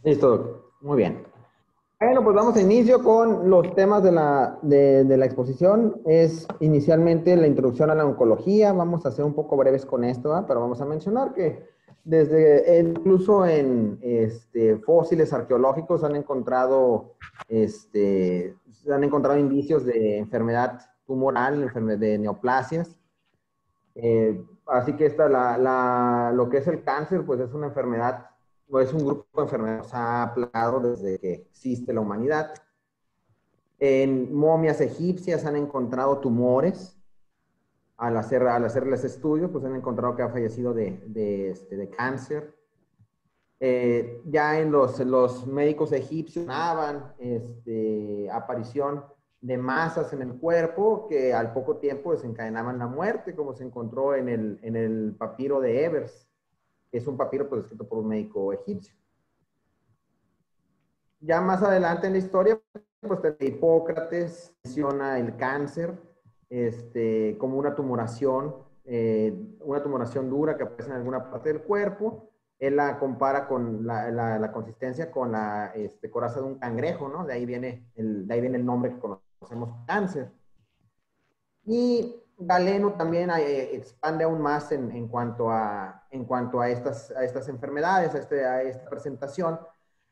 Listo, Doc. Muy bien. Bueno, pues vamos a inicio con los temas de la exposición. Es inicialmente la introducción a la oncología. Vamos a ser un poco breves con esto, ¿ah? Pero vamos a mencionar que incluso en fósiles arqueológicos se han encontrado indicios de enfermedad tumoral, enfermedad de neoplasias. Así que lo que es el cáncer, pues es una enfermedad, o es un grupo de enfermedades que ha plagado desde que existe la humanidad. En momias egipcias han encontrado tumores. Al hacerles estudios, pues han encontrado que ha fallecido de cáncer. Ya en los médicos egipcios daban aparición de masas en el cuerpo que al poco tiempo desencadenaban la muerte, como se encontró en el papiro de Ebers, que es un papiro pues, escrito por un médico egipcio. Ya más adelante en la historia, pues Hipócrates menciona el cáncer como una tumoración dura que aparece en alguna parte del cuerpo. Él la compara con la consistencia con la coraza de un cangrejo, ¿no? De ahí viene el nombre que conocemos cáncer. Y Galeno también expande aún más en cuanto a estas enfermedades, a esta presentación.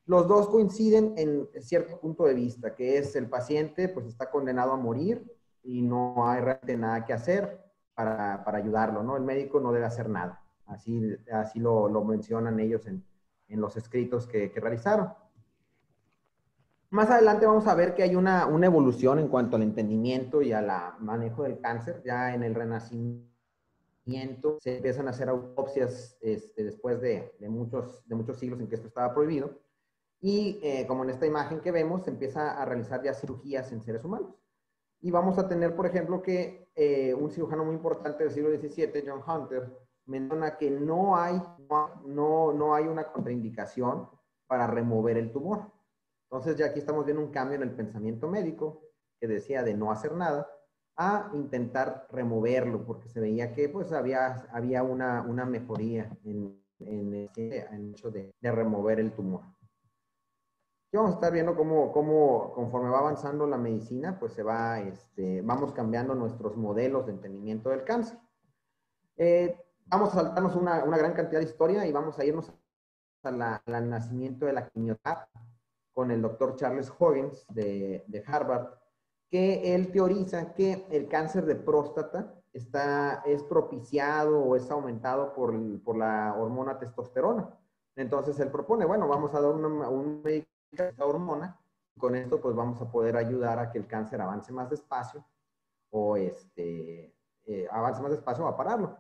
Los dos coinciden en cierto punto de vista, que es el paciente pues está condenado a morir y no hay realmente nada que hacer para ayudarlo, ¿no? El médico no debe hacer nada. Así lo mencionan ellos en los escritos que realizaron. Más adelante vamos a ver que hay una evolución en cuanto al entendimiento y al manejo del cáncer. Ya en el Renacimiento se empiezan a hacer autopsias después de muchos siglos en que esto estaba prohibido. Y como en esta imagen que vemos, se empieza a realizar ya cirugías en seres humanos. Y vamos a tener, por ejemplo, que un cirujano muy importante del siglo XVII, John Hunter, menciona que no hay una contraindicación para remover el tumor. Entonces ya aquí estamos viendo un cambio en el pensamiento médico que decía de no hacer nada a intentar removerlo porque se veía que pues había una mejoría en el hecho de remover el tumor. Aquí vamos a estar viendo cómo conforme va avanzando la medicina, pues vamos cambiando nuestros modelos de entendimiento del cáncer. Vamos a saltarnos una gran cantidad de historia y vamos a irnos al nacimiento de la quimioterapia con el doctor Charles Huggins de Harvard, que él teoriza que el cáncer de próstata es propiciado o es aumentado por la hormona testosterona. Entonces él propone, bueno, vamos a dar un medicamento de esta hormona, y con esto pues vamos a poder ayudar a que el cáncer avance más despacio o avance más despacio o a pararlo.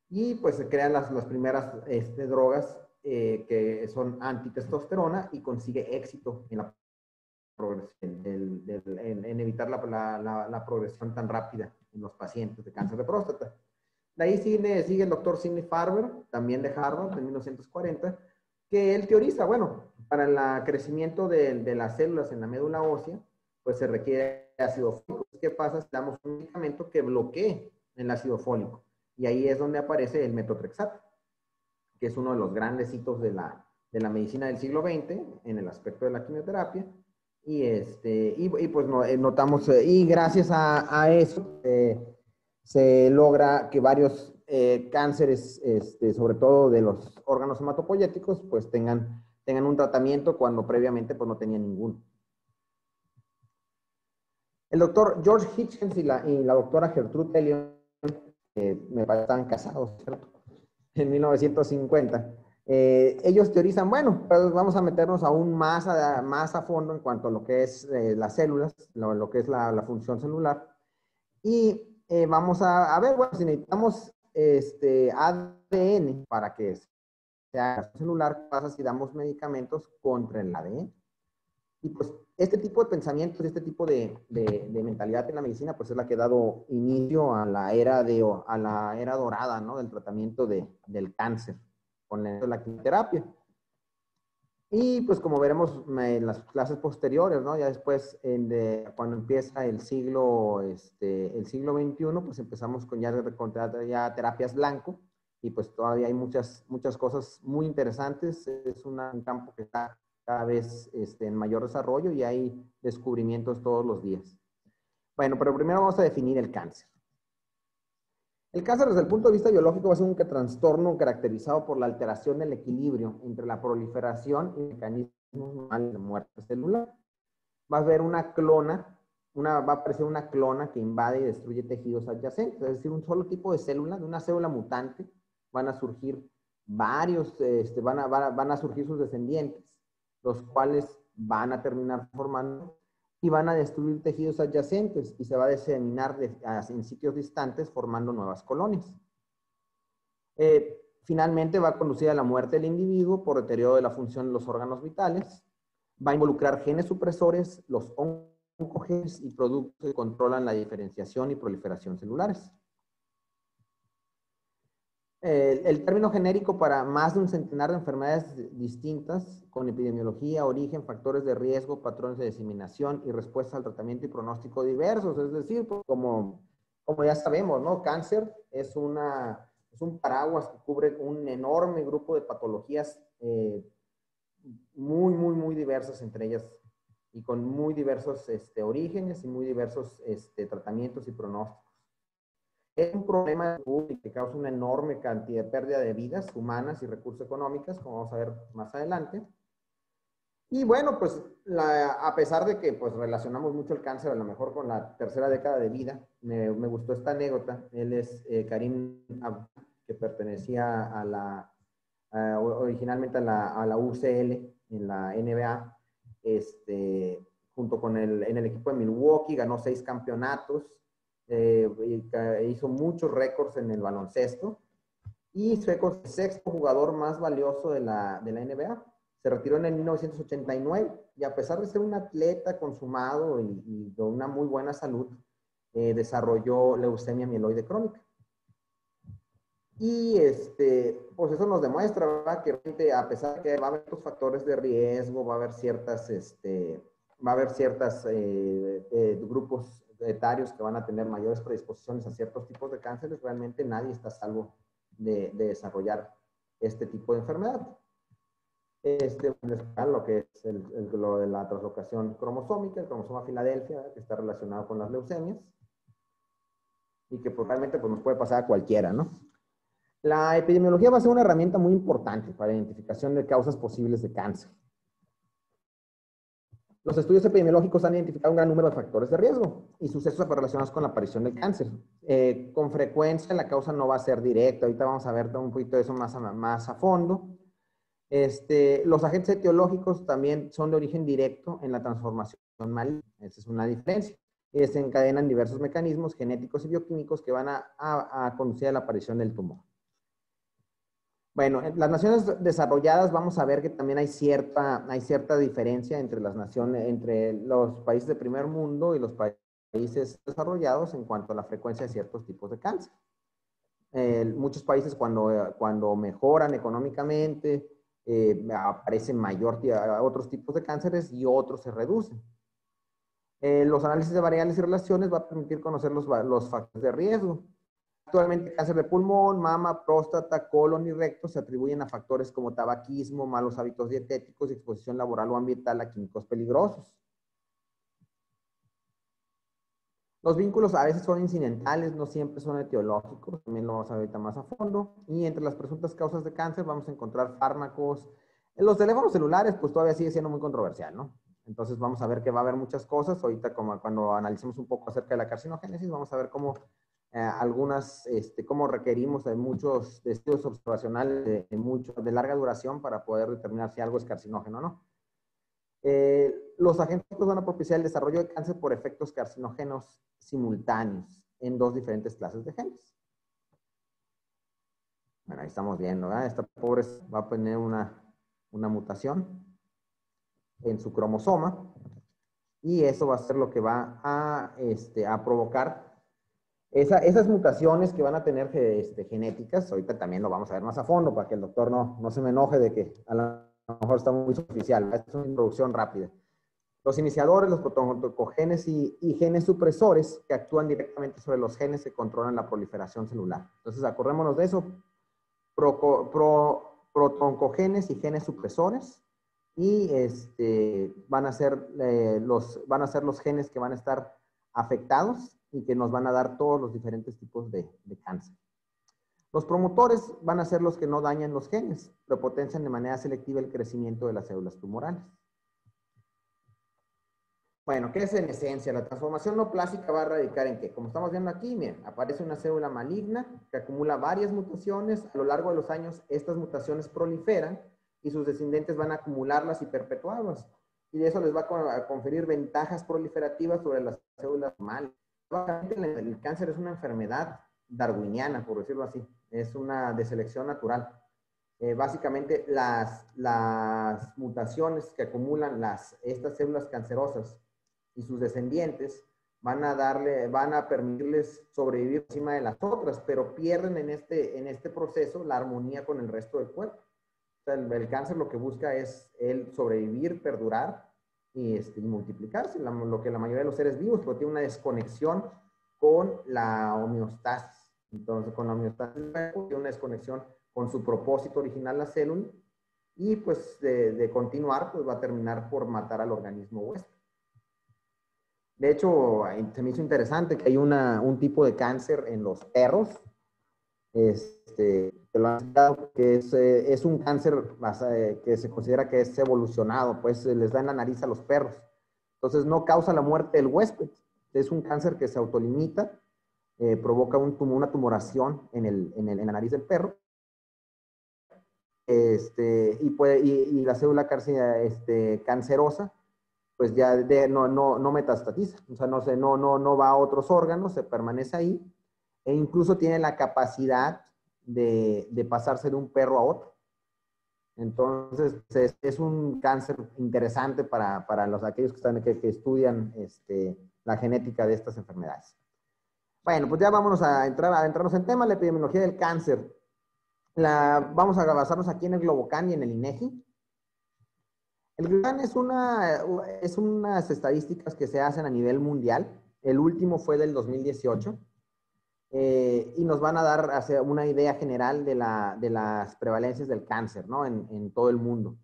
Y pues se crean las primeras drogas que son antitestosterona y consigue éxito en la progresión, en evitar la progresión tan rápida en los pacientes de cáncer de próstata. De ahí sigue el doctor Sidney Farber, también de Harvard, en 1940, que él teoriza, bueno, para el crecimiento de las células en la médula ósea, pues se requiere ácido fólico. ¿Qué pasa si damos un medicamento que bloquee el ácido fólico? Y ahí es donde aparece el metotrexato, que es uno de los grandes hitos de la medicina del siglo XX en el aspecto de la quimioterapia. Y pues notamos, y gracias a eso se logra que varios cánceres, sobre todo de los órganos hematopoyéticos, pues tengan un tratamiento cuando previamente pues no tenían ninguno. El doctor George Hitchens y la doctora Gertrude Elion, me parece que estaban casados, ¿cierto? En 1950. Ellos teorizan, bueno, pues vamos a meternos aún más a fondo en cuanto a lo que es las células, lo que es la función celular. Y vamos a ver, bueno, si necesitamos ADN para que sea celular, ¿qué pasa si damos medicamentos contra el ADN? Y pues este tipo de pensamientos, este tipo de mentalidad en la medicina, pues es la que ha dado inicio a la era dorada, ¿no? Del tratamiento del cáncer con la quimioterapia. Y pues como veremos en las clases posteriores, ¿no? Ya después, cuando empieza el siglo XXI, pues empezamos con ya terapias blanco, y pues todavía hay muchas cosas muy interesantes. Es un campo que está cada vez en mayor desarrollo y hay descubrimientos todos los días. Bueno, pero primero vamos a definir el cáncer. El cáncer desde el punto de vista biológico va a ser un trastorno caracterizado por la alteración del equilibrio entre la proliferación y mecanismos normales de muerte celular. Va a haber una clona, va a aparecer una clona que invade y destruye tejidos adyacentes, es decir, un solo tipo de célula, de una célula mutante, van a surgir varios, van a surgir sus descendientes, los cuales van a terminar formando y van a destruir tejidos adyacentes y se va a diseminar en sitios distantes formando nuevas colonias. Finalmente va a conducir a la muerte del individuo por deterioro de la función de los órganos vitales, va a involucrar genes supresores, los oncogenes y productos que controlan la diferenciación y proliferación celulares. El término genérico para más de un centenar de enfermedades distintas, con epidemiología, origen, factores de riesgo, patrones de diseminación y respuestas al tratamiento y pronóstico diversos. Es decir, pues, como ya sabemos, ¿no? Cáncer es un paraguas que cubre un enorme grupo de patologías muy diversas entre ellas y con muy diversos orígenes y muy diversos tratamientos y pronósticos. Es un problema que causa una enorme cantidad de pérdida de vidas humanas y recursos económicos, como vamos a ver más adelante. Y bueno, pues a pesar de que pues, relacionamos mucho el cáncer a lo mejor con la tercera década de vida, me gustó esta anécdota. Él es Karim Abdul, que pertenecía originalmente a la UCL en la NBA, junto con en el equipo de Milwaukee, ganó 6 campeonatos. Hizo muchos récords en el baloncesto y fue el sexto jugador más valioso de la NBA. Se retiró en el 1989 y a pesar de ser un atleta consumado y de una muy buena salud, desarrolló leucemia mieloide crónica. Y pues eso nos demuestra, ¿verdad? Que realmente, a pesar de que va a haber estos factores de riesgo, va a haber ciertas grupos etarios que van a tener mayores predisposiciones a ciertos tipos de cánceres, realmente nadie está a salvo de desarrollar este tipo de enfermedad. Lo que es lo de la translocación cromosómica, el cromosoma Filadelfia, que está relacionado con las leucemias y que probablemente pues, nos puede pasar a cualquiera, ¿no? La epidemiología va a ser una herramienta muy importante para la identificación de causas posibles de cáncer. Los estudios epidemiológicos han identificado un gran número de factores de riesgo y sucesos relacionados con la aparición del cáncer. Con frecuencia la causa no va a ser directa. Ahorita vamos a ver un poquito de eso más a fondo. Los agentes etiológicos también son de origen directo en la transformación maligna. Esa es una diferencia. Se encadenan diversos mecanismos genéticos y bioquímicos que van a conducir a la aparición del tumor. Bueno, en las naciones desarrolladas vamos a ver que también hay cierta diferencia entre entre los países de primer mundo y los países desarrollados en cuanto a la frecuencia de ciertos tipos de cáncer. Muchos países cuando mejoran económicamente aparecen otros tipos de cánceres y otros se reducen. Los análisis de variables y relaciones va a permitir conocer los factores de riesgo. Actualmente, cáncer de pulmón, mama, próstata, colon y recto se atribuyen a factores como tabaquismo, malos hábitos dietéticos y exposición laboral o ambiental a químicos peligrosos. Los vínculos a veces son incidentales, no siempre son etiológicos, también lo vamos a ver ahorita más a fondo. Y entre las presuntas causas de cáncer vamos a encontrar fármacos. En los teléfonos celulares, pues todavía sigue siendo muy controversial, ¿no? Entonces vamos a ver que va a haber muchas cosas. Ahorita, como cuando analicemos un poco acerca de la carcinogénesis, vamos a ver cómo cómo requerimos de muchos estudios observacionales de larga duración para poder determinar si algo es carcinógeno o no. Los agentes van a propiciar el desarrollo de cáncer por efectos carcinógenos simultáneos en 2 diferentes clases de genes. Bueno, ahí estamos viendo, ¿verdad? Esta pobre va a tener una mutación en su cromosoma y eso va a ser lo que va a provocar esas mutaciones que van a tener genéticas. Ahorita también lo vamos a ver más a fondo para que el doctor no se me enoje de que a lo mejor está muy superficial. Esta es una introducción rápida. Los iniciadores, los protoncogenes y genes supresores que actúan directamente sobre los genes que controlan la proliferación celular. Entonces, acordémonos de eso. Protoncogenes y genes supresores y van a ser los genes que van a estar afectados y que nos van a dar todos los diferentes tipos de cáncer. Los promotores van a ser los que no dañan los genes, pero potencian de manera selectiva el crecimiento de las células tumorales. Bueno, ¿qué es en esencia? La transformación no plástica va a radicar en que, como estamos viendo aquí, miren, aparece una célula maligna que acumula varias mutaciones. A lo largo de los años, estas mutaciones proliferan y sus descendientes van a acumularlas y perpetuarlas. Y de eso les va a conferir ventajas proliferativas sobre las células normales. El cáncer es una enfermedad darwiniana, por decirlo así. Es una de selección natural. Básicamente, las mutaciones que acumulan estas células cancerosas y sus descendientes van a permitirles sobrevivir encima de las otras, pero pierden en este proceso la armonía con el resto del cuerpo. O sea, el cáncer lo que busca es el sobrevivir, perdurar y multiplicarse, lo que la mayoría de los seres vivos, pero tiene una desconexión con la homeostasis. Entonces, con la homeostasis tiene una desconexión con su propósito original, la célula, y pues de continuar, pues va a terminar por matar al organismo huésped. De hecho, se me hizo interesante que hay un tipo de cáncer en los perros, que lo han citado, que es un cáncer que se considera que es evolucionado, pues les da en la nariz a los perros. Entonces no causa la muerte del huésped, es un cáncer que se autolimita, provoca una tumoración en la nariz del perro, y la célula cancerosa pues ya no metastatiza, o sea, no va a otros órganos, se permanece ahí, e incluso tiene la capacidad de pasarse de un perro a otro. Entonces, es un cáncer interesante para aquellos que estudian la genética de estas enfermedades. Bueno, pues ya vámonos a adentrarnos en tema, la epidemiología del cáncer. Vamos a basarnos aquí en el Globocan y en el INEGI. El GLOBOCAN es unas estadísticas que se hacen a nivel mundial. El último fue del 2018. Y nos van a dar una idea general de las prevalencias del cáncer, ¿no? En todo el mundo.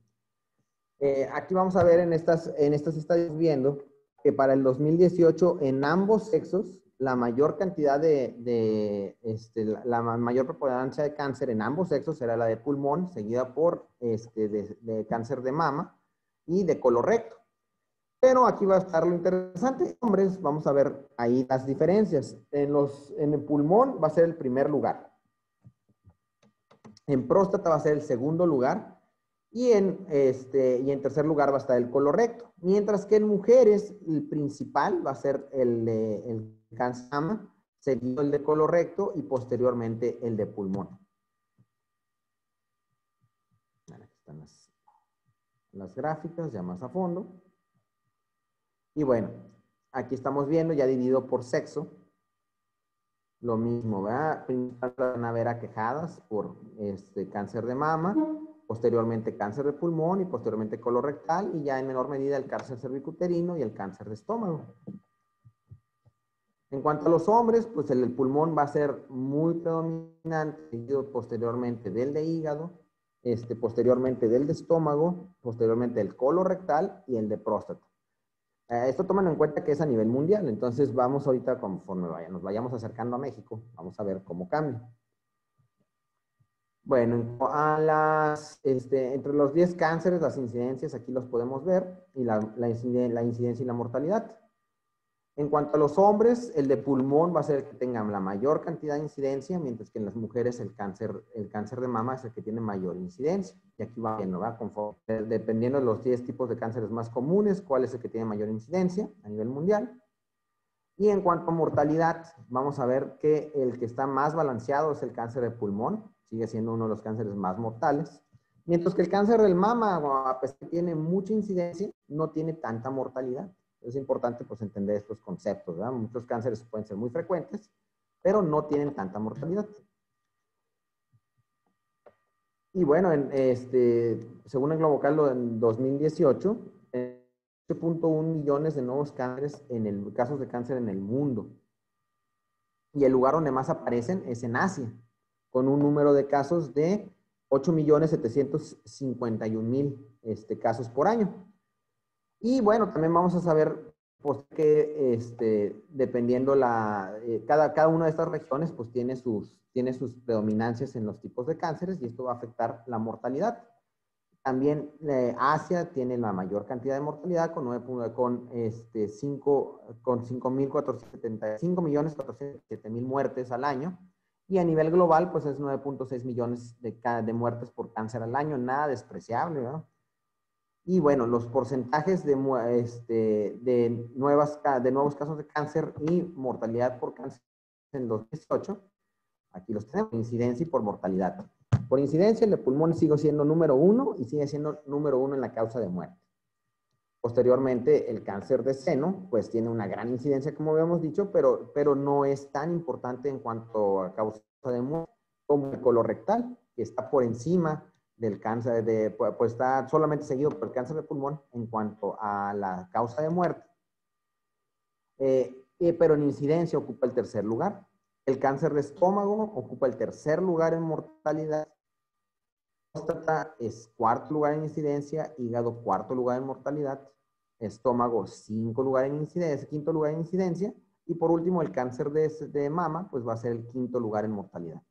Aquí vamos a ver en estas estadísticas viendo que para el 2018 en ambos sexos la mayor cantidad la mayor preponderancia de cáncer en ambos sexos era la de pulmón, seguida por de cáncer de mama y de colorecto. Pero aquí va a estar lo interesante. Hombres, vamos a ver ahí las diferencias. En el pulmón va a ser el primer lugar. En próstata va a ser el segundo lugar. Y en tercer lugar va a estar el colorecto. Mientras que en mujeres, el principal va a ser el cáncer de mama, seguido el de colorecto y posteriormente el de pulmón. Aquí están las gráficas ya más a fondo. Y bueno, aquí estamos viendo ya dividido por sexo. Lo mismo, ¿verdad? Primero van a ver aquejadas por cáncer de mama, posteriormente cáncer de pulmón y posteriormente colorectal y ya en menor medida el cáncer cervicuterino y el cáncer de estómago. En cuanto a los hombres, pues el pulmón va a ser muy predominante, seguido posteriormente del de hígado, posteriormente del de estómago, posteriormente el colorectal y el de próstata. Esto toman en cuenta que es a nivel mundial, entonces vamos ahorita conforme nos vayamos acercando a México, vamos a ver cómo cambia. Bueno, entre los 10 cánceres, las incidencias aquí los podemos ver, y la incidencia y la mortalidad. En cuanto a los hombres, el de pulmón va a ser el que tenga la mayor cantidad de incidencia, mientras que en las mujeres el cáncer de mama es el que tiene mayor incidencia. Y aquí va viendo, ¿verdad? Dependiendo de los 10 tipos de cánceres más comunes, cuál es el que tiene mayor incidencia a nivel mundial. Y en cuanto a mortalidad, vamos a ver que el que está más balanceado es el cáncer de pulmón, sigue siendo uno de los cánceres más mortales, mientras que el cáncer del mama, a pesar de que tiene mucha incidencia, no tiene tanta mortalidad. Es importante pues entender estos conceptos, ¿verdad? Muchos cánceres pueden ser muy frecuentes, pero no tienen tanta mortalidad. Y bueno, según el Globocan en 2018, 8.1 millones de nuevos cánceres casos de cáncer en el mundo. Y el lugar donde más aparecen es en Asia, con un número de casos de 8.751.000 casos por año. Y bueno, también vamos a saber pues, que dependiendo cada una de estas regiones pues tiene sus predominancias en los tipos de cánceres y esto va a afectar la mortalidad. También Asia tiene la mayor cantidad de mortalidad con 5.475.000 muertes al año. Y a nivel global, pues es 9.6 millones de muertes por cáncer al año, nada despreciable, ¿no? Y bueno, los porcentajes de nuevos casos de cáncer y mortalidad por cáncer en 2018, aquí los tenemos, por incidencia y por mortalidad. Por incidencia, el de pulmón sigue siendo número 1 y sigue siendo número 1 en la causa de muerte. Posteriormente, el cáncer de seno, pues tiene una gran incidencia, como habíamos dicho, pero no es tan importante en cuanto a causa de muerte como el colorectal, que está por encima del cáncer, pues está solamente seguido por el cáncer de pulmón en cuanto a la causa de muerte. Pero en incidencia ocupa el tercer lugar. El cáncer de estómago ocupa el tercer lugar en mortalidad. Próstata es cuarto lugar en incidencia, hígado cuarto lugar en mortalidad, estómago quinto lugar en incidencia, y por último el cáncer de mama pues va a ser el quinto lugar en mortalidad.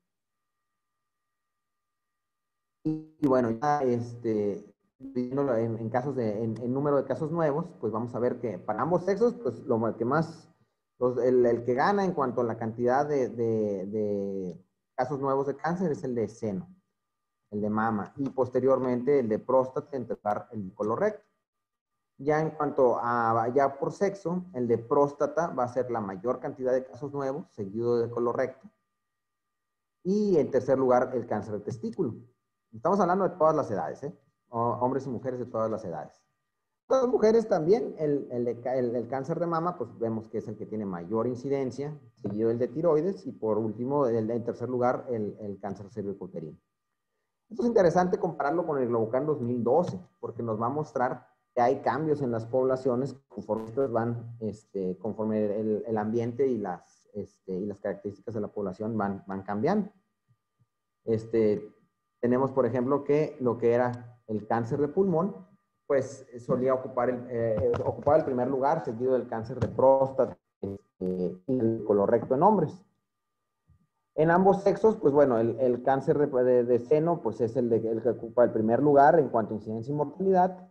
Y bueno, ya en número de casos nuevos, pues vamos a ver que para ambos sexos, pues lo que más, el que gana en cuanto a la cantidad de casos nuevos de cáncer es el de seno, el de mama, y posteriormente el de próstata, en tercer el colorecto. Ya en cuanto a, ya por sexo, el de próstata va a ser la mayor cantidad de casos nuevos, seguido de colorecto. Y en tercer lugar, el cáncer de testículo. Estamos hablando de todas las edades, hombres y mujeres de todas las edades. Las mujeres también, el cáncer de mama, pues vemos que es el que tiene mayor incidencia, seguido el de tiroides, y por último, en tercer lugar, el cáncer cervicuterino. Esto es interesante compararlo con el Globocan 2012, porque nos va a mostrar que hay cambios en las poblaciones conforme el ambiente y las características de la población van cambiando. Tenemos, por ejemplo, que lo que era el cáncer de pulmón, pues solía ocupar el primer lugar, seguido del cáncer de próstata y el colorecto en hombres. En ambos sexos, pues bueno, el cáncer de seno, pues es el que ocupa el primer lugar en cuanto a incidencia y mortalidad,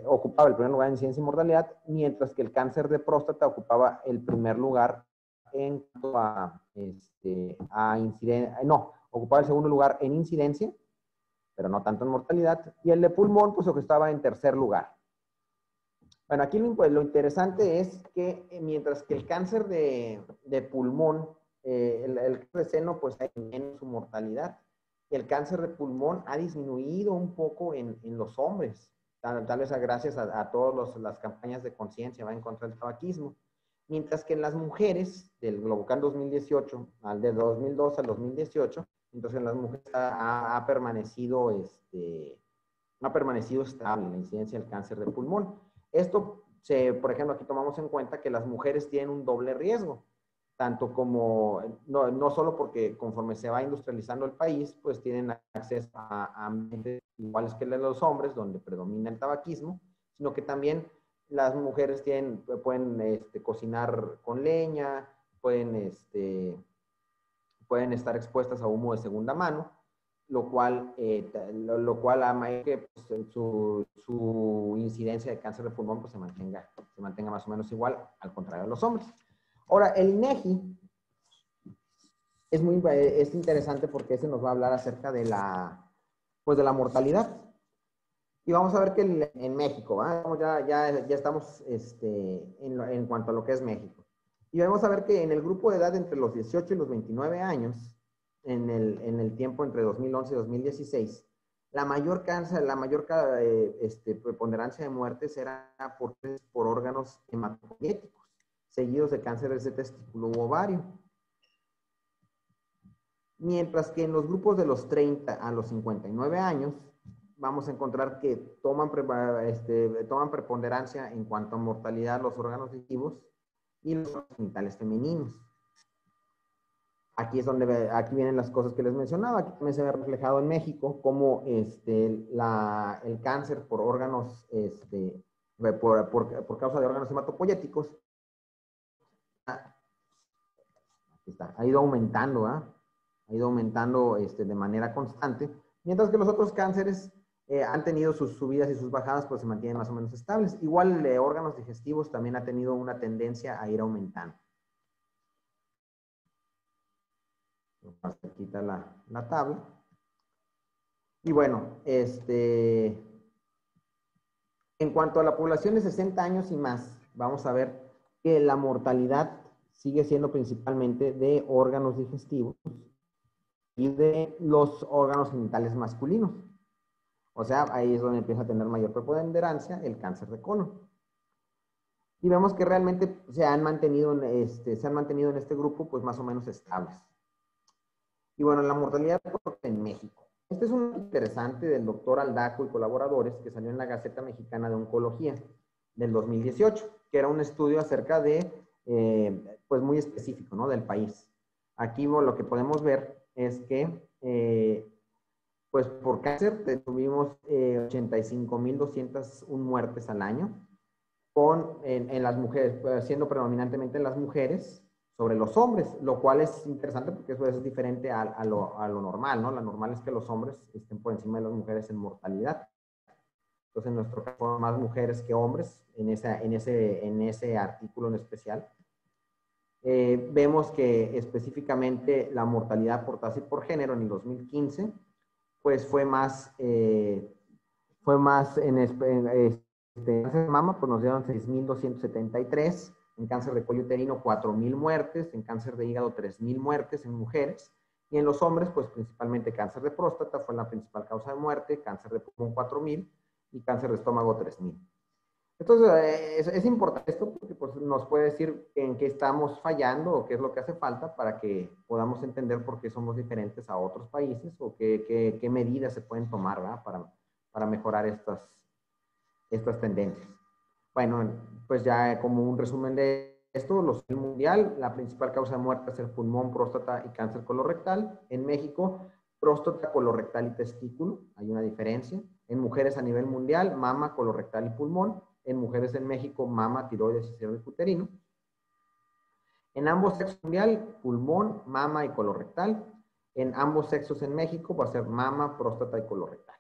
ocupaba el primer lugar en incidencia y mortalidad, mientras que el cáncer de próstata ocupaba el primer lugar en cuanto a incidencia, ocupaba el segundo lugar en incidencia, pero no tanto en mortalidad, y el de pulmón, pues estaba en tercer lugar. Bueno, aquí lo interesante es que mientras que el cáncer de pulmón, el cáncer de seno, pues hay menos su mortalidad, y el cáncer de pulmón ha disminuido un poco en los hombres, tal vez gracias a todas las campañas de conciencia en contra del tabaquismo. Mientras que en las mujeres, del Globocan 2018, de 2002 al 2018, entonces en las mujeres ha permanecido estable la incidencia del cáncer de pulmón. Esto, por ejemplo, aquí tomamos en cuenta que las mujeres tienen un doble riesgo, tanto como, no solo porque conforme se va industrializando el país, pues tienen acceso a ambientes iguales que los hombres, donde predomina el tabaquismo, sino que también las mujeres pueden cocinar con leña, pueden estar expuestas a humo de segunda mano, lo cual ama que pues, su incidencia de cáncer de pulmón pues, se mantenga más o menos igual, al contrario de los hombres. Ahora, el INEGI es interesante porque ese nos va a hablar acerca de la mortalidad. Y vamos a ver que en México, ya estamos en cuanto a lo que es México. Y vamos a ver que en el grupo de edad entre los 18 y los 29 años, en el tiempo entre 2011 y 2016, la mayor preponderancia de muertes era por órganos hematopoyéticos, seguidos de cánceres de testículo u ovario. Mientras que en los grupos de los 30 a los 59 años, vamos a encontrar que toman preponderancia en cuanto a mortalidad los órganos digestivos y los órganos genitales femeninos. Aquí es donde, aquí vienen las cosas que les mencionaba. Aquí también se ve reflejado en México cómo el cáncer por órganos, por causa de órganos hematopoyéticos, aquí está, ha ido aumentando, ¿eh? Ha ido aumentando de manera constante, mientras que los otros cánceres han tenido sus subidas y sus bajadas, pues se mantienen más o menos estables. Igual órganos digestivos también ha tenido una tendencia a ir aumentando. Se quita la tabla. Y bueno, en cuanto a la población de 60 años y más, vamos a ver que la mortalidad sigue siendo principalmente de órganos digestivos y de los órganos genitales masculinos. O sea, ahí es donde empieza a tener mayor preponderancia el cáncer de colon. Y vemos que realmente se han mantenido en este grupo pues más o menos estables. Y bueno, la mortalidad en México. Este es un interesante del doctor Aldaco y colaboradores que salió en la Gaceta Mexicana de Oncología del 2018, que era un estudio acerca de, pues muy específico, ¿no? Del país. Aquí lo que podemos ver es que, pues por cáncer tuvimos 85,201 muertes al año, en las mujeres, siendo predominantemente en las mujeres, sobre los hombres, lo cual es interesante porque eso es diferente a lo normal, ¿no? Lo normal es que los hombres estén por encima de las mujeres en mortalidad. Entonces, en nuestro caso, más mujeres que hombres en ese artículo en especial. Vemos que específicamente la mortalidad por tasa y por género en el 2015, pues fue más en cáncer de mama, pues nos dieron 6,273, en cáncer de cuello uterino 4,000 muertes, en cáncer de hígado 3,000 muertes en mujeres, y en los hombres, pues principalmente cáncer de próstata fue la principal causa de muerte, cáncer de pulmón 4,000 y cáncer de estómago 3,000. Entonces, es importante esto porque pues, nos puede decir en qué estamos fallando o qué es lo que hace falta para que podamos entender por qué somos diferentes a otros países o qué medidas se pueden tomar, ¿verdad? Para mejorar estas tendencias. Bueno, pues ya como un resumen de esto, el mundial, la principal causa de muerte es el pulmón, próstata y cáncer colorectal. En México, próstata, colorectal y testículo, hay una diferencia. En mujeres a nivel mundial, mama, colorectal y pulmón. En mujeres en México, mama, tiroides y cervicuterino. En ambos sexos mundial, pulmón, mama y colorectal. En ambos sexos en México va a ser mama, próstata y colorectal.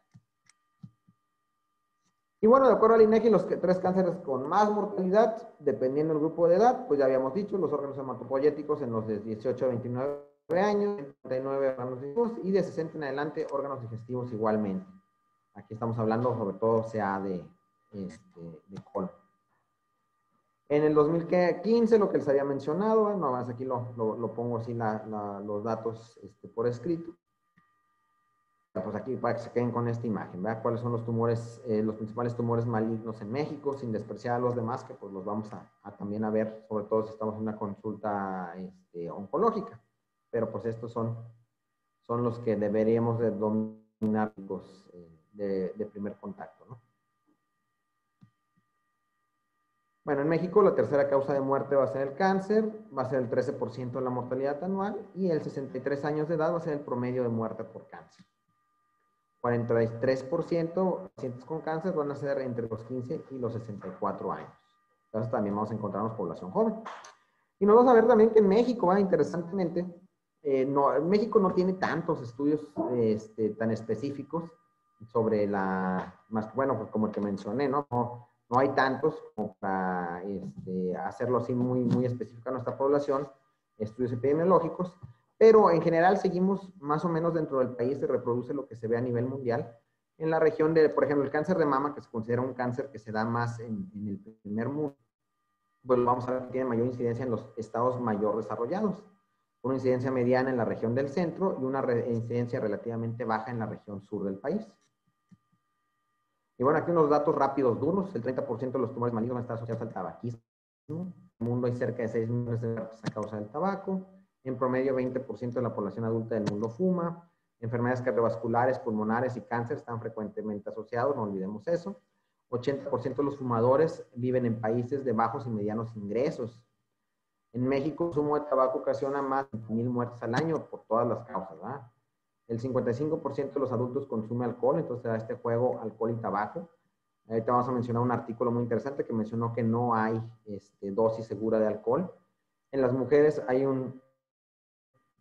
Y bueno, de acuerdo al INEGI, los tres cánceres con más mortalidad, dependiendo del grupo de edad, pues ya habíamos dicho, los órganos hematopoyéticos en los de 18 a 29 años, 39 órganos digestivos y de 60 en adelante órganos digestivos igualmente. Aquí estamos hablando sobre todo sea de colon. En el 2015, lo que les había mencionado, no más aquí lo pongo así los datos por escrito. Pues aquí para que se queden con esta imagen, ¿verdad? ¿Cuáles son los tumores, los principales tumores malignos en México, sin despreciar a los demás, que pues los vamos también a ver, sobre todo si estamos en una consulta oncológica. Pero pues estos son los que deberíamos de dominar de primer contacto, ¿no? Bueno, en México la tercera causa de muerte va a ser el cáncer, va a ser el 13% de la mortalidad anual y el 63 años de edad va a ser el promedio de muerte por cáncer. 43% de pacientes con cáncer van a ser entre los 15 y los 64 años. Entonces también vamos a encontrarnos población joven. Y nos vamos a ver también que en México, interesantemente, México no tiene tantos estudios tan específicos sobre bueno, pues como el que mencioné, ¿no? No hay tantos como para hacerlo así muy, muy específico a nuestra población, estudios epidemiológicos, pero en general seguimos más o menos dentro del país, se reproduce lo que se ve a nivel mundial. En la región de, por ejemplo, el cáncer de mama, que se considera un cáncer que se da más en el primer mundo, pues vamos a ver que tiene mayor incidencia en los estados mayor desarrollados. Una incidencia mediana en la región del centro y una incidencia relativamente baja en la región sur del país. Y bueno, aquí unos datos rápidos duros. El 30% de los tumores malignos están asociados al tabaquismo. En el mundo hay cerca de 6 millones de muertes a causa del tabaco. En promedio, 20% de la población adulta del mundo fuma. Enfermedades cardiovasculares, pulmonares y cáncer están frecuentemente asociados, no olvidemos eso. 80% de los fumadores viven en países de bajos y medianos ingresos. En México, el consumo de tabaco ocasiona más de 1,000 muertes al año por todas las causas, ¿verdad? El 55% de los adultos consume alcohol, entonces da este juego alcohol y tabaco. Ahorita vamos a mencionar un artículo muy interesante que mencionó que no hay dosis segura de alcohol. En las mujeres hay un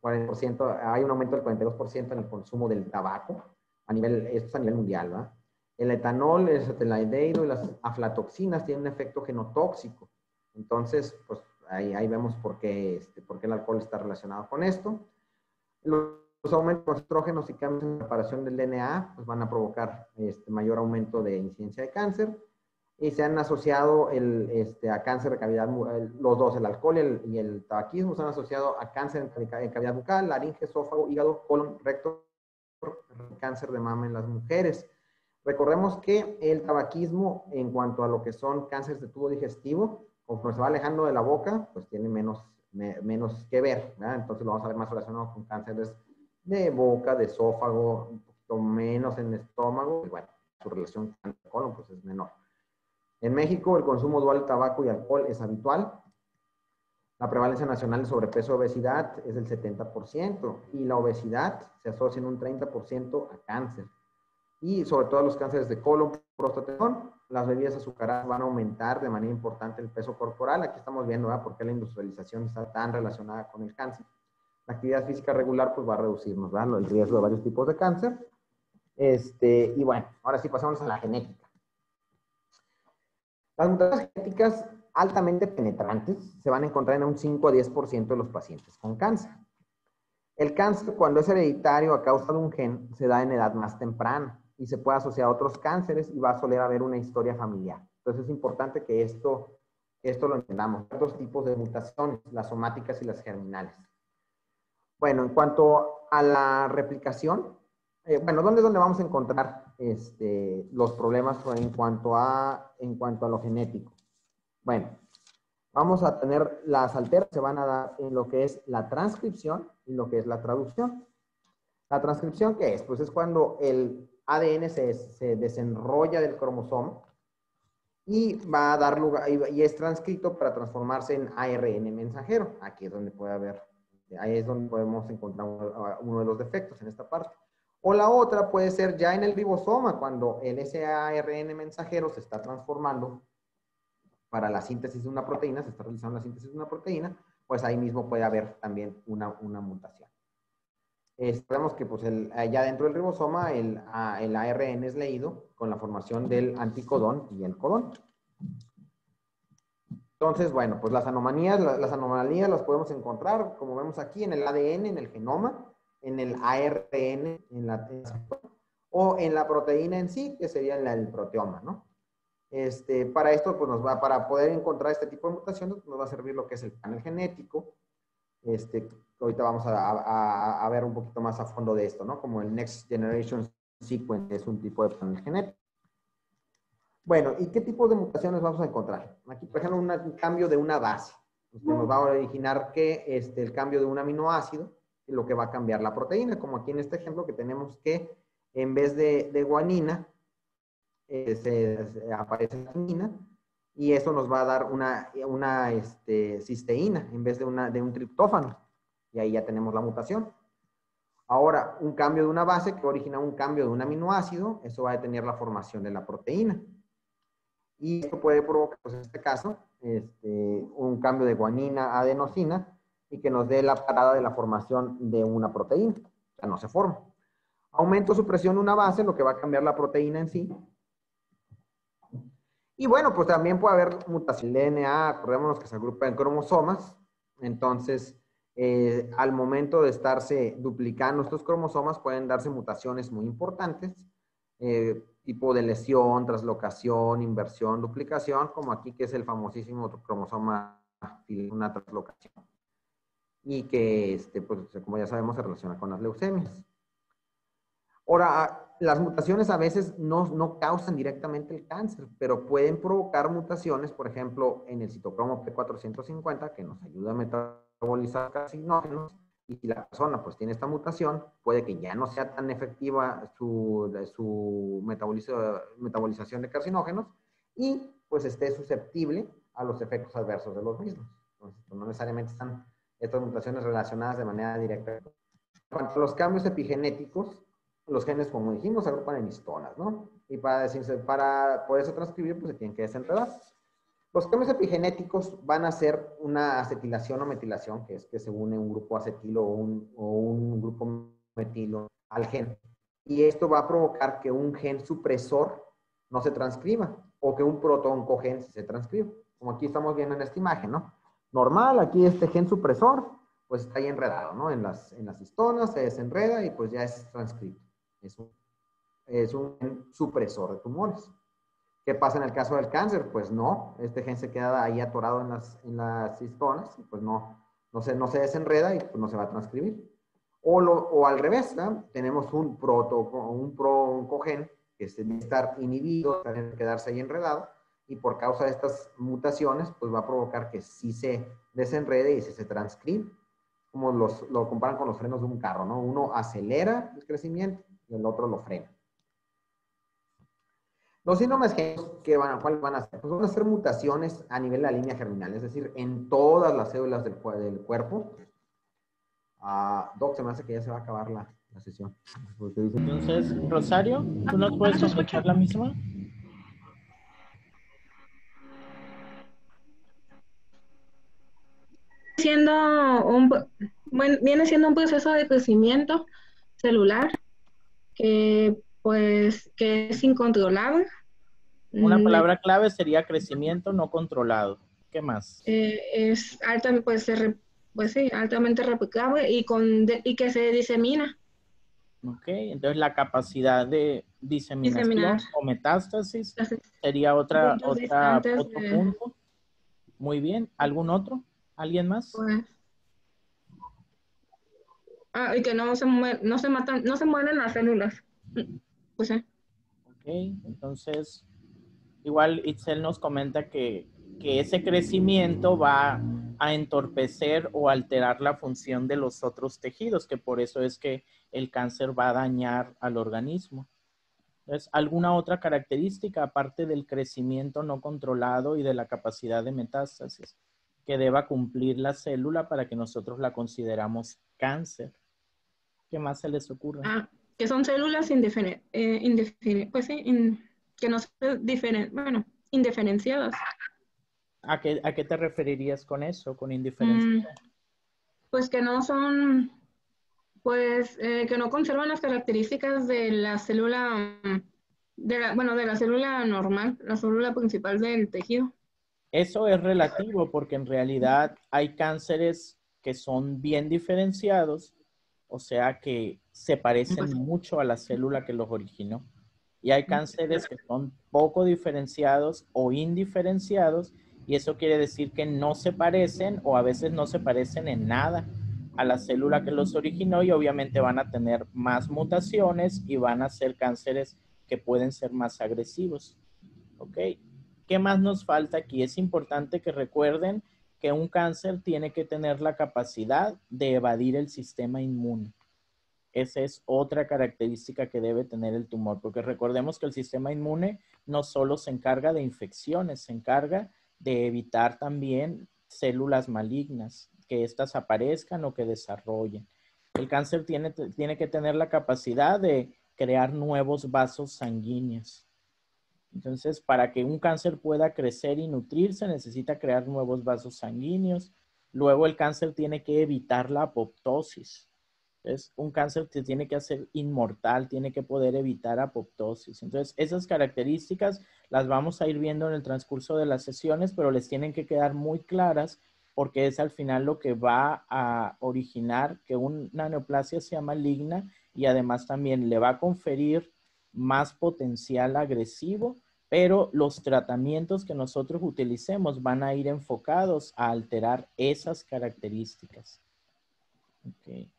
40%, hay un aumento del 42% en el consumo del tabaco, esto es a nivel mundial, ¿verdad? El etanol, el acetilaldehído y las aflatoxinas tienen un efecto genotóxico. Entonces, pues ahí vemos por qué el alcohol está relacionado con esto. Los aumentos de estrógenos y cambios en la preparación del DNA pues van a provocar mayor aumento de incidencia de cáncer. Y se han asociado a cáncer de cavidad, los dos, el alcohol y el tabaquismo, se han asociado a cáncer en cavidad bucal, laringe, esófago, hígado, colon, recto, cáncer de mama en las mujeres. Recordemos que el tabaquismo, en cuanto a lo que son cánceres de tubo digestivo, conforme se va alejando de la boca, pues tiene menos que ver, ¿verdad? Entonces lo vamos a ver más relacionado con cánceres de boca, de esófago, un poquito menos en el estómago, y bueno, su relación con el colon pues es menor. En México, el consumo dual de tabaco y alcohol es habitual. La prevalencia nacional de sobrepeso y obesidad es del 70%, y la obesidad se asocia en un 30% a cáncer. Y sobre todo los cánceres de colon, próstata, las bebidas azucaradas van a aumentar de manera importante el peso corporal. Aquí estamos viendo, ¿verdad?, por qué la industrialización está tan relacionada con el cáncer. La actividad física regular pues va a reducirnos, ¿verdad?, el riesgo de varios tipos de cáncer. Y bueno, ahora sí pasamos a la genética. Las mutaciones genéticas altamente penetrantes se van a encontrar en un 5 a 10% de los pacientes con cáncer. El cáncer, cuando es hereditario a causa de un gen, se da en edad más temprana y se puede asociar a otros cánceres y va a soler haber una historia familiar. Entonces es importante que esto lo entendamos. Hay dos tipos de mutaciones, las somáticas y las germinales. Bueno, en cuanto a la replicación, ¿dónde es donde vamos a encontrar los problemas en cuanto a lo genético? Bueno, vamos a tener las alteras, se van a dar en lo que es la transcripción y lo que es la traducción. La transcripción, ¿qué es? Pues es cuando el ADN se desenrolla del cromosoma y va a dar lugar, y es transcrito para transformarse en ARN mensajero. Aquí es donde puede haber, ahí es donde podemos encontrar uno de los defectos en esta parte. O la otra puede ser ya en el ribosoma, cuando ese ARN mensajero se está transformando para la síntesis de una proteína, se está realizando la síntesis de una proteína, pues ahí mismo puede haber también una mutación. Sabemos que pues allá dentro del ribosoma el ARN es leído con la formación del anticodón y el codón. Entonces, bueno, pues las anomalías las podemos encontrar, como vemos aquí, en el ADN, en el genoma, en el ARN, o en la proteína en sí, que sería el proteoma, ¿no? Para esto, pues para poder encontrar este tipo de mutaciones, pues nos va a servir lo que es el panel genético. Ahorita vamos a ver un poquito más a fondo de esto, ¿no? Como el Next Generation Sequence es un tipo de panel genético. Bueno, ¿y qué tipo de mutaciones vamos a encontrar? Aquí, por ejemplo, un cambio de una base, que nos va a originar que el cambio de un aminoácido, lo que va a cambiar la proteína, como aquí en este ejemplo que tenemos que en vez de guanina, aparece la timina, y eso nos va a dar una cisteína en vez de un triptófano, y ahí ya tenemos la mutación. Ahora, un cambio de una base que origina un cambio de un aminoácido, eso va a detener la formación de la proteína. Y esto puede provocar, pues en este caso, un cambio de guanina a adenosina y que nos dé la parada de la formación de una proteína. O sea, no se forma. Aumento o supresión de una base, lo que va a cambiar la proteína en sí. Y bueno, pues también puede haber mutación del DNA, acordémonos que se agrupa en cromosomas. Entonces, al momento de estarse duplicando estos cromosomas, pueden darse mutaciones muy importantes, tipo de lesión, translocación, inversión, duplicación, como aquí que es el famosísimo cromosoma, una translocación. Y que, pues, como ya sabemos, se relaciona con las leucemias. Ahora, las mutaciones a veces no causan directamente el cáncer, pero pueden provocar mutaciones, por ejemplo, en el citocromo P450, que nos ayuda a metabolizar carcinógenos, y si la persona pues tiene esta mutación, puede que ya no sea tan efectiva su metabolización de carcinógenos y pues esté susceptible a los efectos adversos de los mismos. Entonces, pues, no necesariamente están estas mutaciones relacionadas de manera directa. En cuanto a los cambios epigenéticos, los genes, como dijimos, se agrupan en histonas, ¿no? Y para poderse transcribir, pues se tienen que desenredar. Los cambios epigenéticos van a ser una acetilación o metilación, que es que se une un grupo acetilo o un grupo metilo al gen. Y esto va a provocar que un gen supresor no se transcriba o que un protooncogen se transcriba. Como aquí estamos viendo en esta imagen, ¿no? Normal, aquí este gen supresor, pues está ahí enredado, ¿no? En las histonas se desenreda y pues ya es transcrito. Es un gen supresor de tumores. ¿Qué pasa en el caso del cáncer? Pues no, este gen se queda ahí atorado en las histonas y pues no se desenreda y pues no se va a transcribir. O al revés, ¿no? Tenemos un prooncogen que debe estar inhibido, debe quedarse ahí enredado y por causa de estas mutaciones pues va a provocar que sí se desenrede y se transcribe. Como lo comparan con los frenos de un carro, ¿no? Uno acelera el crecimiento y el otro lo frena. Los síndromes genéticos, ¿cuáles van a ser? Pues van a ser mutaciones a nivel de la línea germinal, es decir, en todas las células del cuerpo. Doc, se me hace que ya se va a acabar la sesión. Entonces, Rosario, ¿tú nos puedes comentar la misma? Viene siendo un proceso de crecimiento celular que es incontrolable. Una palabra clave sería crecimiento no controlado. ¿Qué más? Es altamente replicable y que se disemina. Ok, entonces la capacidad de diseminación o metástasis sería otro punto. Muy bien. ¿Algún otro? ¿Alguien más? Pues, y que no se mueren las células. Pues, Ok, entonces igual Itzel nos comenta que ese crecimiento va a entorpecer o alterar la función de los otros tejidos, que por eso es que el cáncer va a dañar al organismo. Entonces, ¿alguna otra característica aparte del crecimiento no controlado y de la capacidad de metástasis que deba cumplir la célula para que nosotros la consideramos cáncer? ¿Qué más se les ocurre? Que son células que no son indiferenciadas. ¿A qué te referirías con eso, con indiferencia? Pues que no son, que no conservan las características de la célula, de la célula normal, la célula principal del tejido. Eso es relativo porque en realidad hay cánceres que son bien diferenciados, o sea que se parecen mucho a la célula que los originó. Y hay cánceres que son poco diferenciados o indiferenciados, y eso quiere decir que no se parecen o a veces no se parecen en nada a la célula que los originó y obviamente van a tener más mutaciones y van a ser cánceres que pueden ser más agresivos. ¿Ok? ¿Qué más nos falta aquí? Es importante que recuerden que un cáncer tiene que tener la capacidad de evadir el sistema inmune. Esa es otra característica que debe tener el tumor, porque recordemos que el sistema inmune no solo se encarga de infecciones, se encarga de evitar también células malignas, que éstas aparezcan o que desarrollen. El cáncer tiene que tener la capacidad de crear nuevos vasos sanguíneos. Entonces, para que un cáncer pueda crecer y nutrirse, necesita crear nuevos vasos sanguíneos. Luego, el cáncer tiene que evitar la apoptosis. Entonces, un cáncer se tiene que hacer inmortal, tiene que poder evitar apoptosis. Entonces, esas características las vamos a ir viendo en el transcurso de las sesiones, pero les tienen que quedar muy claras porque es al final lo que va a originar que una neoplasia sea maligna y además también le va a conferir más potencial agresivo, pero los tratamientos que nosotros utilicemos van a ir enfocados a alterar esas características. Okay.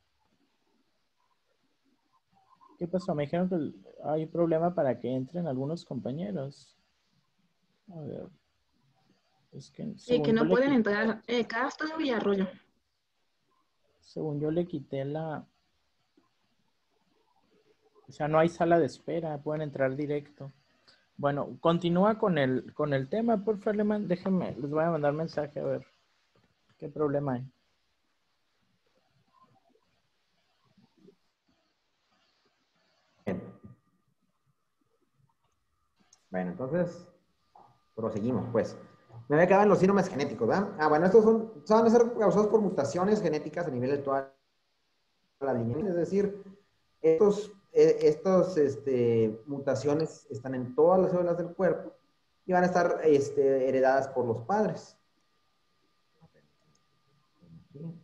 ¿Qué pasó? Me dijeron que hay problema para que entren algunos compañeros. A ver. Es que no pueden entrar. Castro y Arroyo. Según yo le quité o sea, no hay sala de espera, pueden entrar directo. Bueno, continúa con el tema, por favor, déjenme, les voy a mandar mensaje a ver. ¿Qué problema hay? Bien. Bueno, entonces, proseguimos, pues. Me había quedado en los síndromes genéticos, ¿verdad? Ah, bueno, estos van a ser causados por mutaciones genéticas a nivel de toda la línea. Es decir, mutaciones están en todas las células del cuerpo y van a estar heredadas por los padres.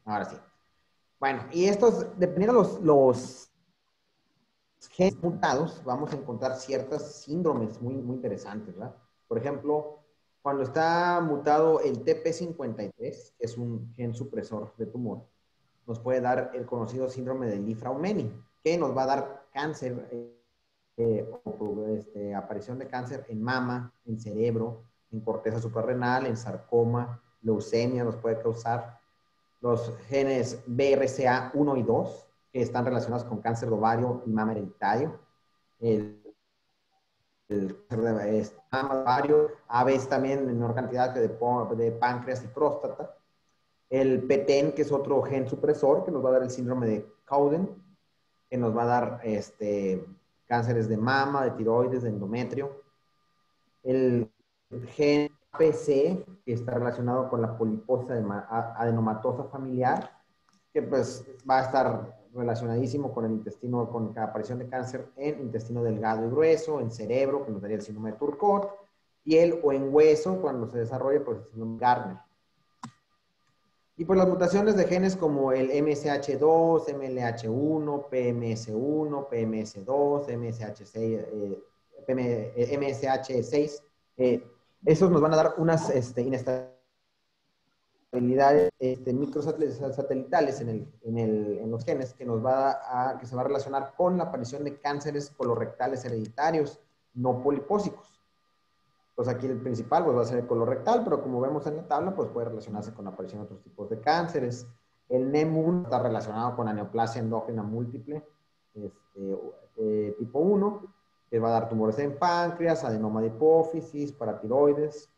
Ahora sí. Bueno, y estos, dependiendo de los genes mutados, vamos a encontrar ciertos síndromes muy, muy interesantes, ¿verdad? Por ejemplo, cuando está mutado el TP53, que es un gen supresor de tumor, nos puede dar el conocido síndrome de Li-Fraumeni, que nos va a dar cáncer, aparición de cáncer en mama, en cerebro, en corteza suprarrenal, en sarcoma, leucemia nos puede causar. Los genes BRCA1 y 2, que están relacionados con cáncer de ovario y mama hereditario. El cáncer de mama, ovario, a veces también en menor cantidad de páncreas y próstata. El PTEN, que es otro gen supresor, que nos va a dar el síndrome de Cowden, que nos va a dar cánceres de mama, de tiroides, de endometrio. El gen APC, que está relacionado con la poliposis adenomatosa familiar, que pues va a estar relacionadísimo con el intestino, con la aparición de cáncer en intestino delgado y grueso, en cerebro, que nos daría el síndrome de Turcot, piel o en hueso, cuando se desarrolla pues el síndrome de Gardner. Y por las mutaciones de genes como el MSH2, MLH1, PMS1, PMS2, MSH6, esos nos van a dar unas inestabilidades microsatelitales en los genes que que se va a relacionar con la aparición de cánceres colorectales hereditarios no polipósicos. Pues aquí el principal pues, va a ser el colorectal, pero como vemos en la tabla, pues puede relacionarse con la aparición de otros tipos de cánceres. El NEM1 está relacionado con la neoplasia endógena múltiple tipo 1, que va a dar tumores en páncreas, adenoma de hipófisis, paratiroides.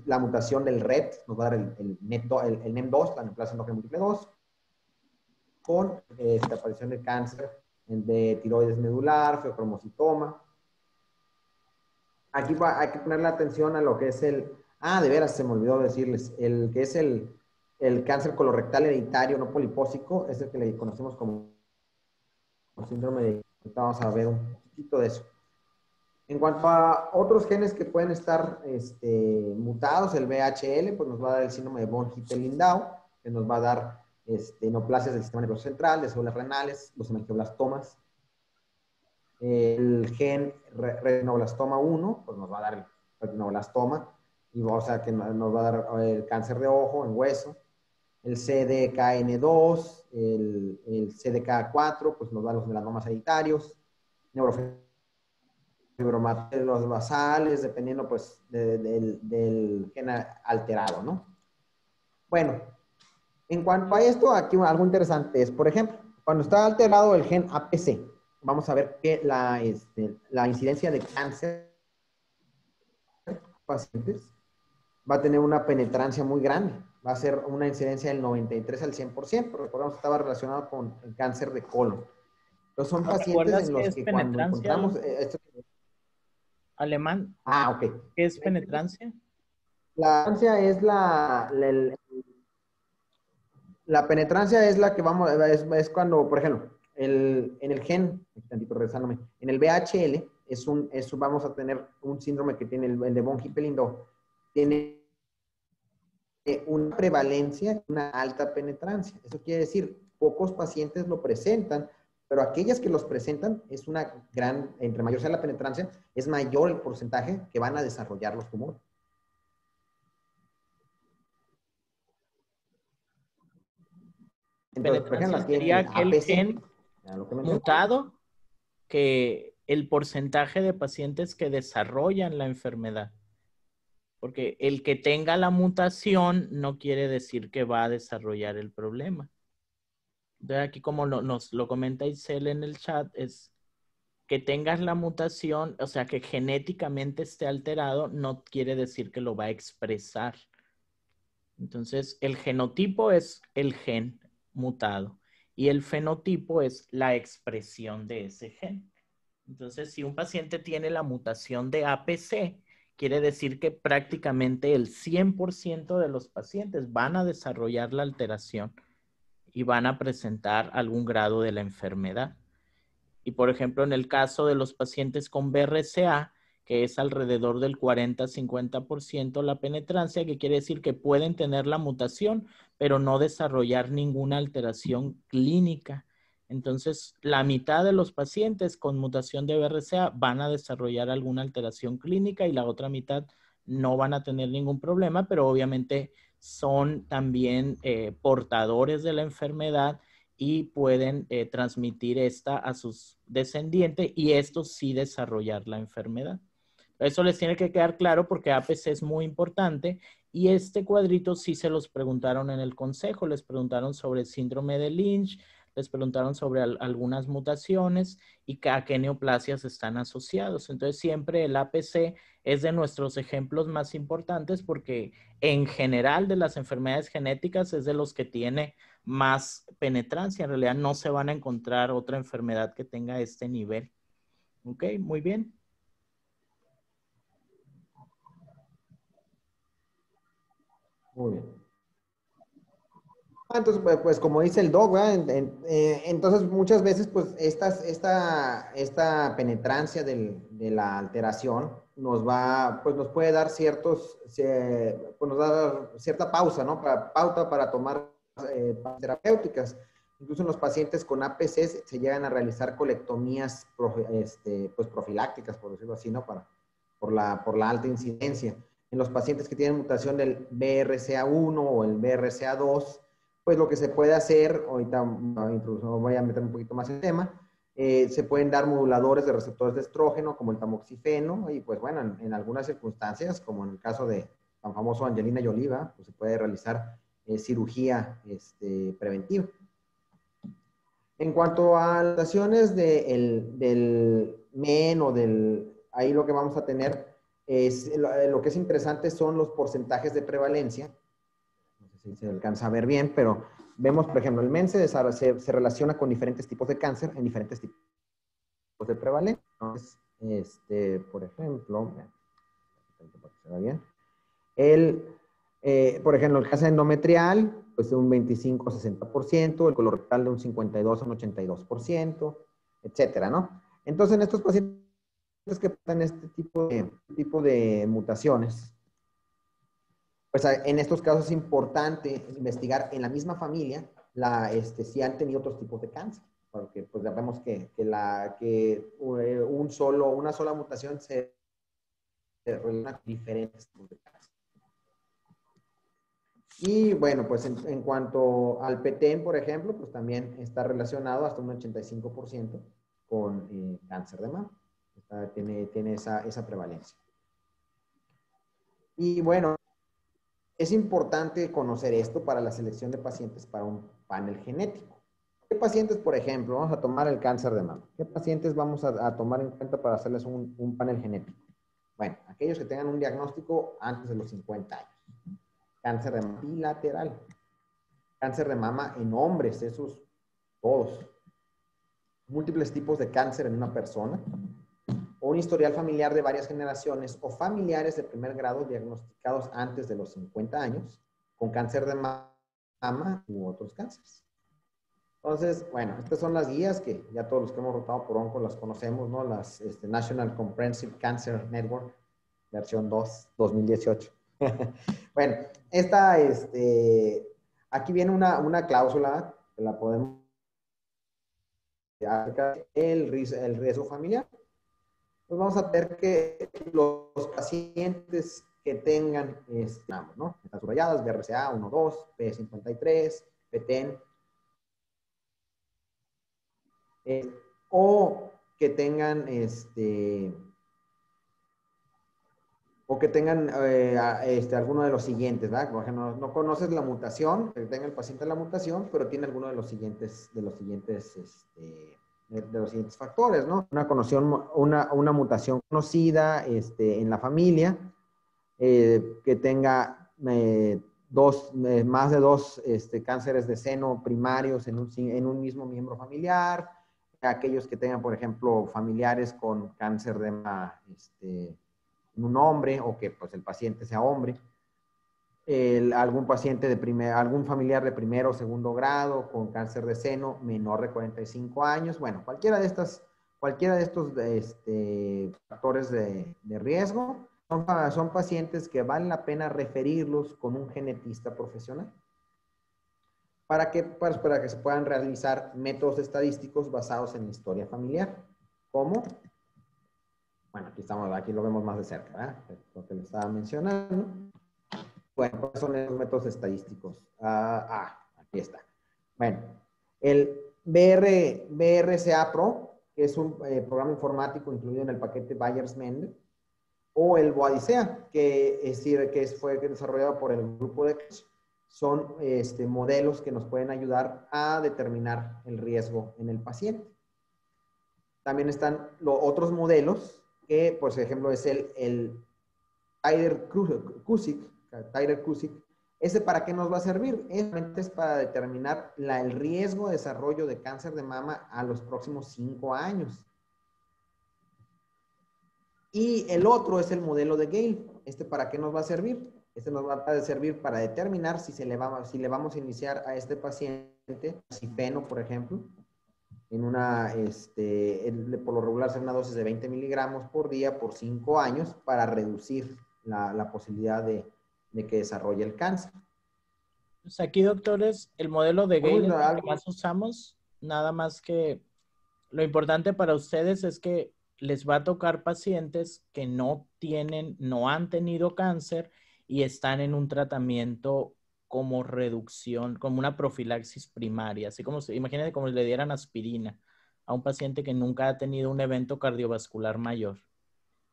La mutación del RET nos va a dar el NEM2, la neoplasia endógena múltiple 2, con esta aparición de cáncer de tiroides medular, feocromocitoma. Aquí hay que ponerle atención a lo que es de veras, se me olvidó decirles, el que es el cáncer colorectal hereditario no polipósico, es el que le conocemos como síndrome de... Vamos a ver un poquito de eso. En cuanto a otros genes que pueden estar mutados, el VHL, pues nos va a dar el síndrome de von Hippel-Lindau, que nos va a dar neoplasias del sistema nervioso central, de células renales, los hemangioblastomas. El gen retinoblastoma 1, pues nos va a dar el retinoblastoma, o sea que nos va a dar el cáncer de ojo en hueso. El CDKN2, el CDK4, pues nos da los melanomas hereditarios. Neurofibromatosis basales, dependiendo pues del gen alterado, ¿no? Bueno, en cuanto a esto, aquí algo interesante es, por ejemplo, cuando está alterado el gen APC, vamos a ver que la incidencia de cáncer en pacientes va a tener una penetrancia muy grande. Va a ser una incidencia del 93 al 100%, pero recordemos que estaba relacionado con el cáncer de colon. Entonces son pacientes en los que cuando encontramos... Alemán. Ok. ¿Qué es penetrancia? La penetrancia es la penetrancia es la que vamos, es cuando, por ejemplo, en el gen, en el VHL, vamos a tener un síndrome que tiene el de von Hippel-Lindau, tiene una prevalencia, una alta penetrancia. Eso quiere decir, pocos pacientes lo presentan, pero aquellas que los presentan es una gran, entre mayor sea la penetrancia, es mayor el porcentaje que van a desarrollar los tumores. Entonces, por ejemplo, aquí sería aquel gen mutado que el porcentaje de pacientes que desarrollan la enfermedad. Porque el que tenga la mutación no quiere decir que va a desarrollar el problema. Entonces aquí como nos lo comenta Isel en el chat, es que tengas la mutación, o sea, que genéticamente esté alterado, no quiere decir que lo va a expresar. Entonces, el genotipo es el gen mutado y el fenotipo es la expresión de ese gen. Entonces, si un paciente tiene la mutación de APC, quiere decir que prácticamente el 100% de los pacientes van a desarrollar la alteración y van a presentar algún grado de la enfermedad. Y por ejemplo, en el caso de los pacientes con BRCA, que es alrededor del 40-50% la penetrancia, que quiere decir que pueden tener la mutación, pero no desarrollar ninguna alteración clínica. Entonces, la mitad de los pacientes con mutación de BRCA van a desarrollar alguna alteración clínica y la otra mitad no van a tener ningún problema, pero obviamente son también portadores de la enfermedad y pueden transmitir esta a sus descendientes y estos sí desarrollar la enfermedad. Eso les tiene que quedar claro porque APC es muy importante y este cuadrito sí se los preguntaron en el consejo, les preguntaron sobre el síndrome de Lynch, les preguntaron sobre algunas mutaciones y a qué neoplasias están asociados. Entonces siempre el APC es de nuestros ejemplos más importantes porque en general de las enfermedades genéticas es de los que tiene más penetrancia. En realidad no se van a encontrar otra enfermedad que tenga este nivel. Ok, muy bien. Muy bien. Entonces, pues como dice el doc, ¿verdad? Entonces muchas veces pues esta penetrancia de la alteración pues nos puede dar pues nos da cierta pausa, ¿no? Pauta para tomar terapéuticas. Incluso en los pacientes con APC se llegan a realizar colectomías pues profilácticas, por decirlo así, ¿no? Por la alta incidencia. En los pacientes que tienen mutación del BRCA1 o el BRCA2, pues lo que se puede hacer, ahorita incluso voy a meter un poquito más en el tema, se pueden dar moduladores de receptores de estrógeno como el tamoxifeno y pues bueno, en algunas circunstancias, como en el caso de tan famoso Angelina Jolie, pues se puede realizar cirugía preventiva. En cuanto a las mutaciones del MEN o ahí lo que vamos a tener es, lo que es interesante son los porcentajes de prevalencia. No sé si se alcanza a ver bien, pero vemos, por ejemplo, el MEN se relaciona con diferentes tipos de cáncer en diferentes tipos de prevalencia. Entonces, por ejemplo, para que se vea bien, por ejemplo, el cáncer endometrial, pues de un 25 a 60%, el colorectal de un 52 a un 82%, etcétera, ¿no? Entonces, en estos pacientes que tienen este tipo de mutaciones, pues en estos casos es importante investigar en la misma familia si han tenido otros tipos de cáncer, porque pues ya vemos que una sola mutación se relaciona con diferentes tipos de cáncer. Y bueno, pues en cuanto al PTEN, por ejemplo, pues también está relacionado hasta un 85% con cáncer de mama. Tiene esa prevalencia. Y bueno, es importante conocer esto para la selección de pacientes para un panel genético. ¿Qué pacientes, por ejemplo, vamos a tomar el cáncer de mama? ¿Qué pacientes vamos a tomar en cuenta para hacerles un panel genético? Bueno, aquellos que tengan un diagnóstico antes de los 50 años. Cáncer de mama bilateral. Cáncer de mama en hombres, esos todos. Múltiples tipos de cáncer en una persona. O un historial familiar de varias generaciones o familiares de primer grado diagnosticados antes de los 50 años con cáncer de mama u otros cánceres. Entonces, bueno, estas son las guías que ya todos los que hemos rotado por onco las conocemos, ¿no? Las National Comprehensive Cancer Network, versión 2, 2018. Bueno, aquí viene una cláusula que la podemos el riesgo familiar. Pues vamos a ver que los pacientes que tengan, ¿no? Estas subrayadas, BRCA 1, 2, P53, PTEN, o que tengan, alguno de los siguientes, ¿verdad? Por ejemplo, no conoces la mutación, que tenga el paciente la mutación, pero tiene alguno de los siguientes factores, ¿no? Una mutación conocida en la familia, que tenga más de dos cánceres de seno primarios en un mismo miembro familiar, aquellos que tengan, por ejemplo, familiares con cáncer de mama en un hombre o que pues, el paciente sea hombre, algún paciente algún familiar de primero o segundo grado con cáncer de seno menor de 45 años, bueno, cualquiera de estos factores de riesgo son pacientes que vale la pena referirlos con un genetista profesional para que se puedan realizar métodos estadísticos basados en la historia familiar. ¿Cómo? Bueno, aquí lo vemos más de cerca, ¿verdad? Lo que les estaba mencionando. Bueno, ¿cuáles son los métodos estadísticos? Aquí está. Bueno, el BRCA Pro, que es un programa informático incluido en el paquete Bayers-Mendel, o el Boadicea, que fue desarrollado por el grupo de Koch, son modelos que nos pueden ayudar a determinar el riesgo en el paciente. También están los otros modelos, que por ejemplo es el Tyrer-Cuzick. ¿Ese para qué nos va a servir? Es para determinar el riesgo de desarrollo de cáncer de mama a los próximos 5 años. Y el otro es el modelo de Gale. ¿Para qué nos va a servir? Nos va a servir para determinar si le vamos a iniciar a este paciente tamoxifeno, por ejemplo, por lo regular será una dosis de 20 miligramos por día por 5 años para reducir la posibilidad de que desarrolle el cáncer. Pues aquí, doctores, el modelo de Gale es el que más usamos, nada más que lo importante para ustedes es que les va a tocar pacientes que no han tenido cáncer y están en un tratamiento como reducción, como una profilaxis primaria, así como, imagínense como si le dieran aspirina a un paciente que nunca ha tenido un evento cardiovascular mayor.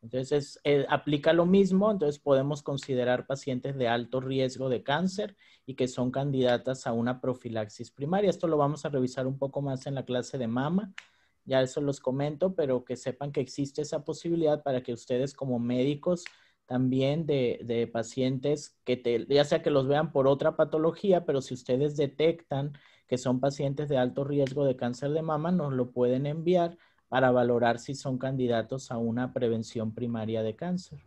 Entonces, aplica lo mismo, entonces podemos considerar pacientes de alto riesgo de cáncer y que son candidatas a una profilaxis primaria. Esto lo vamos a revisar un poco más en la clase de mama, ya eso los comento, pero que sepan que existe esa posibilidad para que ustedes como médicos también de pacientes, ya sea que los vean por otra patología, pero si ustedes detectan que son pacientes de alto riesgo de cáncer de mama, nos lo pueden enviar para valorar si son candidatos a una prevención primaria de cáncer.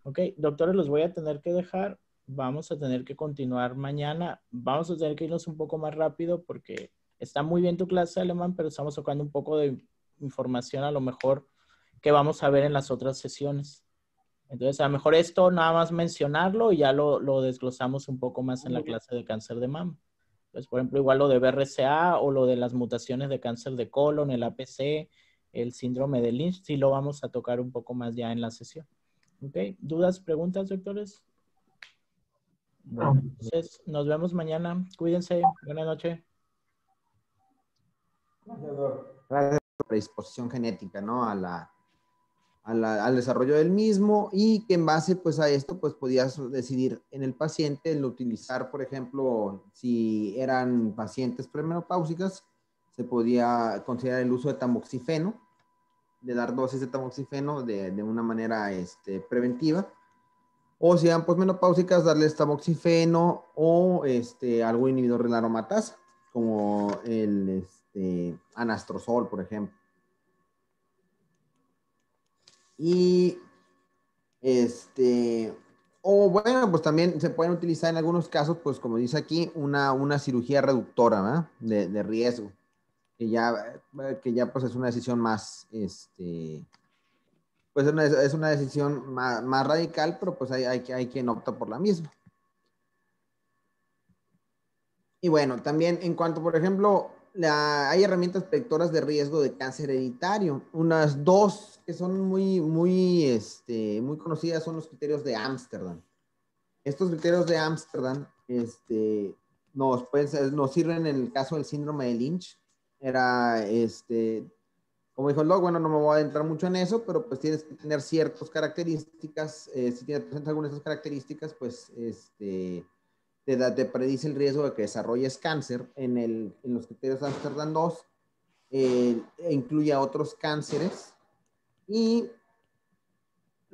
Ok, doctores, los voy a tener que dejar. Vamos a tener que continuar mañana. Vamos a tener que irnos un poco más rápido porque está muy bien tu clase de alemán, pero estamos tocando un poco de información a lo mejor que vamos a ver en las otras sesiones. Entonces, a lo mejor esto nada más mencionarlo y ya lo desglosamos un poco más en la clase de cáncer de mama. Entonces, por ejemplo, igual lo de BRCA o lo de las mutaciones de cáncer de colon, el APC, el síndrome de Lynch, sí lo vamos a tocar un poco más ya en la sesión. ¿Ok? ¿Dudas, preguntas, doctores? Bueno, entonces nos vemos mañana. Cuídense. Buenas noches. Gracias por la predisposición genética, ¿no? Al desarrollo del mismo y que en base pues a esto pues podías decidir en el paciente el utilizar, por ejemplo, si eran pacientes premenopáusicas, se podía considerar el uso de tamoxifeno, de dar dosis de tamoxifeno de una manera preventiva, o si eran posmenopáusicas, darles tamoxifeno o algún inhibidor de la aromatasa, como el anastrozol, por ejemplo. Y o bueno, pues también se pueden utilizar en algunos casos, pues como dice aquí, una cirugía reductora, ¿verdad? De riesgo, que ya pues es una decisión más, pues es una decisión más radical, pero pues hay quien opta por la misma. Y bueno, también en cuanto, por ejemplo, hay herramientas predictoras de riesgo de cáncer hereditario. Unas dos que son muy conocidas son los criterios de Ámsterdam. Estos criterios de Ámsterdam nos sirven en el caso del síndrome de Lynch. Era, como dijo el doc, bueno, no me voy a adentrar mucho en eso, pero pues tienes que tener ciertas características. Si tienes algunas de esas características, pues te predice el riesgo de que desarrolles cáncer. En los criterios de Ámsterdam 2 incluye a otros cánceres y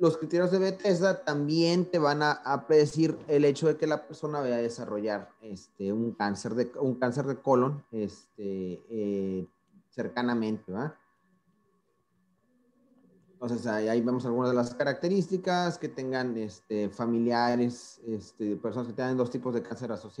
los criterios de Bethesda también te van a predecir el hecho de que la persona vaya a desarrollar un cáncer de colon cercanamente, ¿va? Entonces ahí vemos algunas de las características, que tengan familiares, personas que tengan 2 tipos de cáncer asociados.